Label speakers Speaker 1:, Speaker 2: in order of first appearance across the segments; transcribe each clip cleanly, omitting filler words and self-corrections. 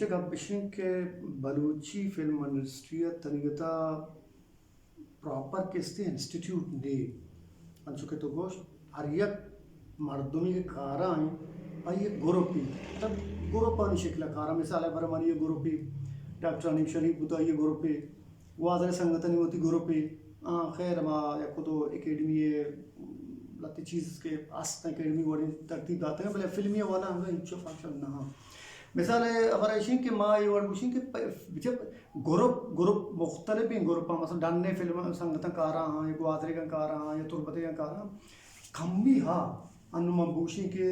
Speaker 1: gab bishing ke Baluchi film industry tanigata proper kesti institute ne ansuke to gosh ariyak mardumi ke karan ay goropi tab goropani shekla kara misal है बरमानी ये गोरोपी doctor अनिम शरीफ बुता ये गोरोपी whether संगठन होती गोरोपी खैर मा या को तो एकेडमी लाती चीज़ के आस्था एकेडमी वाली तरतीब आते हैं भले फिल्मी वाला हम इंचो फंक्शन ना मिसाल है हमारा इशिंग के माँ ये वर्ड बुशिंग के जब ग्रुप मुख्तलिफ हैं ग्रुप मतलब डान्ने फिल्म संगठन कारा हाँ या गुआदरे का कारा हाँ या तुरबते का कारा कम भी हाँ अनुमान बुशिंग के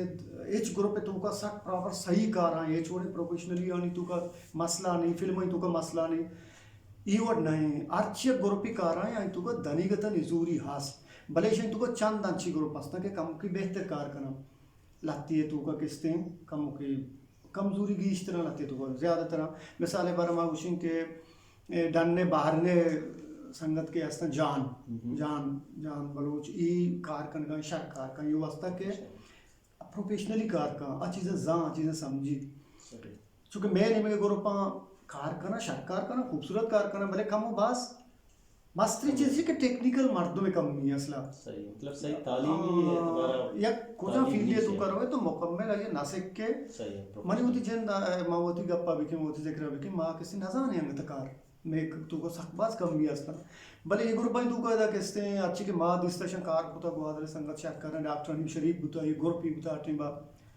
Speaker 1: एच ग्रुप पे तुमका सक प्रॉपर सही कारा है एच वोड़े प्रोफेशनली आनी तुका मसला नहीं फिल्म ही तुका मसला नहीं ये वर्ड नहीं आर्चिया ग्रुप ही कारा है तुका धनीगत निजूरी हास भले इशिंग तुका चंद अच्छी ग्रुप हस्ता के कम की बेहतर कार करना लगती है तुका किस्तें कम की कमजोरी की इस तरह लगती है तो ज़्यादातर मिसाल बरमा उशिंग के डनने बाहर ने संगत के अस्ता जान जान जान बलोच ई कार का शक कार का ये वास्ता के प्रोफेशनली कार का चीज़ें समझी चूँकि मैं नहीं मेरे ग्रुपा कार करना शक कार करना खूबसूरत कार करना भले कम हो बस मस्ती चीज़ के टेक्निकल मर्दों में कम नहीं है असला
Speaker 2: सही मतलब सही तालीमी है तुम्हारा
Speaker 1: या कुछ फील्ड है तो करो तो मुकम्मल है ये नासिक के
Speaker 2: सही
Speaker 1: मनी होती जन मावती गप्पा बिके मोती जिक्र बिके माँ किसी नजाने अंग तकार मैं तू को सकबाज कम भी असला भले ये ग्रुप तू का किस्ते अच्छी के माँ दिस्ताशन कार पुता गुआदरे संगत शक करना डॉक्टर अनिम शरीफ बुता ये ग्रुप ही बुता टिंबा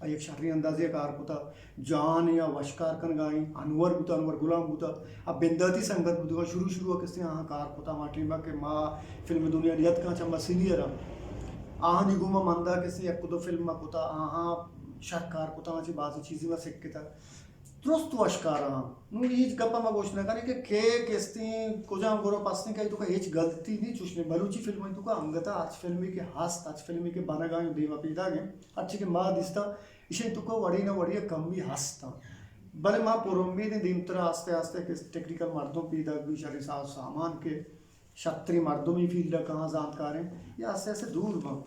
Speaker 1: एक शर्री अंदाजे कार पुता जान या वशकार कन गाई अनवर बुता अनवर गुलाम बुता अब बिंदाती संगत बुता शुरू किसने हाँ कार पुता माटिंबा के माँ फिल्म दुनिया रियत का चंबा सीनियर आह निगुमा मंदा किसी एक कुदो फिल्म में पुता आहा शकार पुता माची बाजू चीज़ें में सिक्के था दुरुस्त वशकार हाँ ये गप्पा में घोषणा करें कि किस्ती कुछ गोरो पासने का तो का एच गलती नहीं चुशने बलूची फिल्म में तो का अंगता आज फिल्मी के हास आज फिल्मी के बना गाय देवा पीदा गए अच्छी के माँ दिस्ता इसे तो को वड़ी ना वड़ी कम भी हंसता भले माँ पुरम्बी ने दिन तरह आस्ते आस्ते किस टेक्निकल मर्दों पीदा भी शरीर सामान के शत्री मर्दों में फील्ड कहाँ जानकार हैं या आस्ते आस्ते दूर माँ